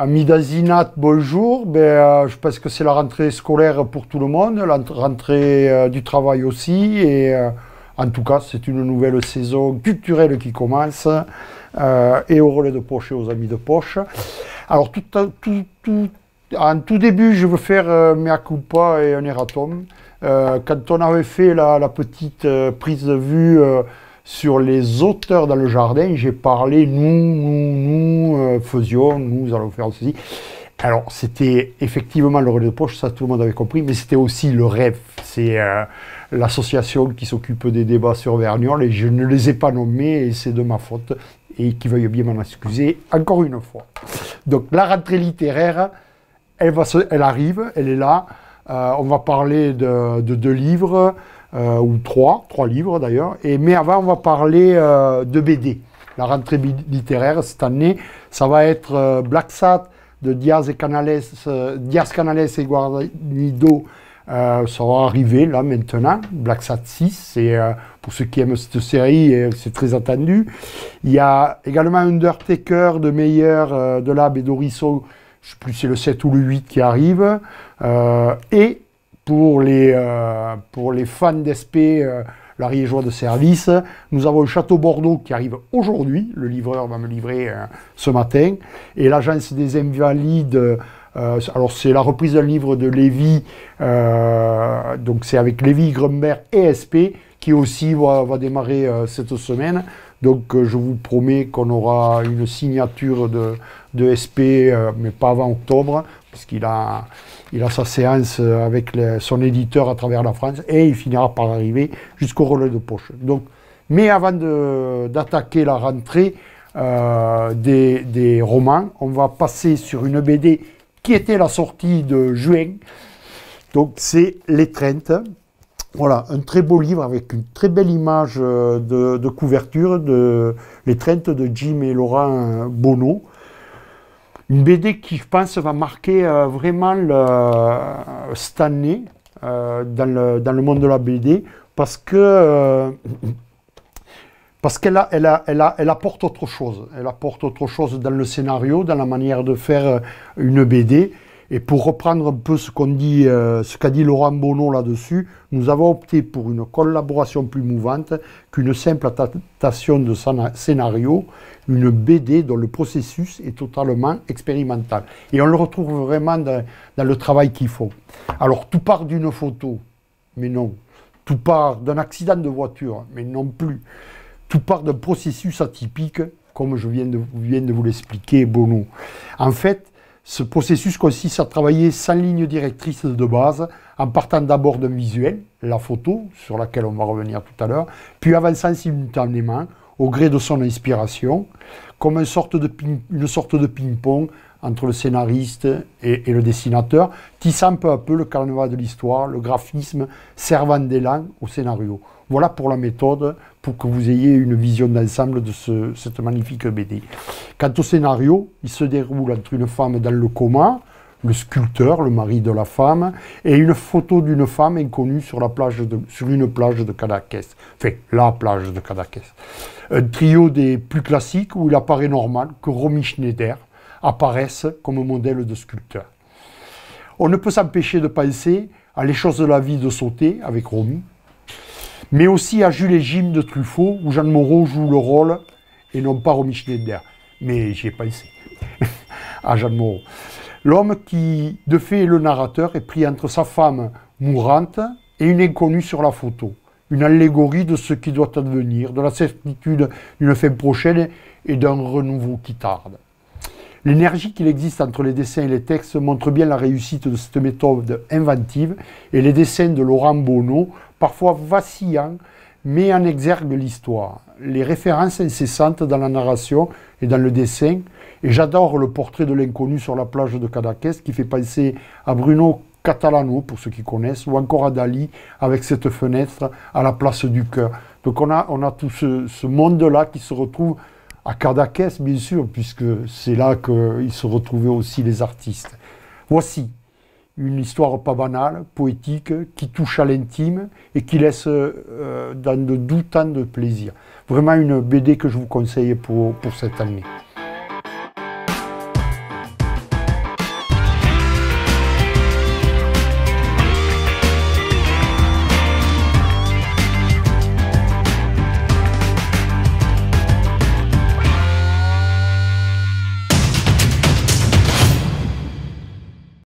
Amis d'Azinat, bonjour. Je pense que c'est la rentrée scolaire pour tout le monde, la rentrée du travail aussi. Et en tout cas, c'est une nouvelle saison culturelle qui commence. Et au relais de poche et aux amis de poche. Alors, en tout début, je veux faire mea culpa et un erratum. Quand on avait fait la petite prise de vue sur les auteurs dans le jardin, j'ai parlé nous faisions, nous allons faire ceci. Alors, c'était effectivement le relais de poche, ça tout le monde avait compris, mais c'était aussi le rêve. C'est l'association qui s'occupe des débats sur Verniolle et je ne les ai pas nommés et c'est de ma faute. Et qui veuille bien m'en excuser encore une fois. Donc, la rentrée littéraire, elle arrive, elle est là. On va parler de 2 livres, ou 3 livres d'ailleurs. Mais avant, on va parler de BD. La rentrée littéraire, cette année, ça va être Black Sat de Diaz Canales et Guarnido. Ça va arriver là maintenant, Black Sat 6, c'est pour ceux qui aiment cette série, c'est très attendu. Il y a également Undertaker de Meyer, de Lab et d'Horizon, je ne sais plus si c'est le 7 ou le 8 qui arrive. Et pour les fans d'SP, l'Ariégeois de service, nous avons le Château Bordeaux qui arrive aujourd'hui, le livreur va me livrer ce matin, et l'Agence des Invalides. Alors c'est la reprise d'un livre de Lévy, donc c'est avec Lévy, Grumbert et SP qui aussi va démarrer cette semaine. Donc je vous promets qu'on aura une signature de SP, mais pas avant octobre, puisqu'il a sa séance avec son éditeur à travers la France, et il finira par arriver jusqu'au relais de poche. Donc, mais avant d'attaquer la rentrée des romans, on va passer sur une BD qui était la sortie de juin. Donc c'est L'étreinte. Voilà, un très beau livre avec une très belle image de couverture de L'étreinte de Jim et Laurent Bonneau. Une BD qui, je pense, va marquer vraiment cette année dans le monde de la BD parce qu'elle apporte autre chose. Elle apporte autre chose dans le scénario, dans la manière de faire une BD. Et pour reprendre un peu ce qu'a dit Laurent Bonneau là-dessus, nous avons opté pour une collaboration plus mouvante qu'une simple adaptation de scénario, une BD dont le processus est totalement expérimental. Et on le retrouve vraiment dans le travail qu'ils font. Alors tout part d'une photo, mais non. Tout part d'un accident de voiture, mais non plus. Tout part d'un processus atypique, comme je viens de vous l'expliquer, Bonneau. En fait, ce processus consiste à travailler sans ligne directrice de base, en partant d'abord d'un visuel, la photo, sur laquelle on va revenir tout à l'heure, puis avançant simultanément, au gré de son inspiration, comme une sorte de ping-pong entre le scénariste et le dessinateur, tissant peu à peu le carnaval de l'histoire, le graphisme servant d'élan au scénario. Voilà pour la méthode, pour que vous ayez une vision d'ensemble de cette magnifique BD. Quant au scénario, il se déroule entre une femme dans le coma, le sculpteur, le mari de la femme, et une photo d'une femme inconnue sur une plage de Cadaqués. Enfin, la plage de Cadaqués. Un trio des plus classiques où il apparaît normal que Romy Schneider apparaisse comme modèle de sculpteur. On ne peut s'empêcher de penser à Les choses de la vie de Sauté avec Romy, mais aussi à Jules et Jim de Truffaut, où Jeanne Moreau joue le rôle, et non pas Romy Schneider. Mais j'y ai pensé, à Jeanne Moreau. L'homme qui, de fait, est le narrateur, est pris entre sa femme mourante et une inconnue sur la photo. Une allégorie de ce qui doit advenir, de la certitude d'une fin prochaine et d'un renouveau qui tarde. L'énergie qu'il existe entre les dessins et les textes montre bien la réussite de cette méthode inventive, et les dessins de Laurent Bonneau, parfois vacillants, met en exergue l'histoire. Les références incessantes dans la narration et dans le dessin, et j'adore le portrait de l'inconnu sur la plage de Cadaqués qui fait penser à Bruno Catalano, pour ceux qui connaissent, ou encore à Dali avec cette fenêtre à la place du cœur. Donc on a tout ce monde-là qui se retrouve à Cadaqués, bien sûr, puisque c'est là qu'ils se retrouvaient aussi les artistes. Voici une histoire pas banale, poétique, qui touche à l'intime et qui laisse dans de doux temps de plaisir. Vraiment une BD que je vous conseille pour cette année.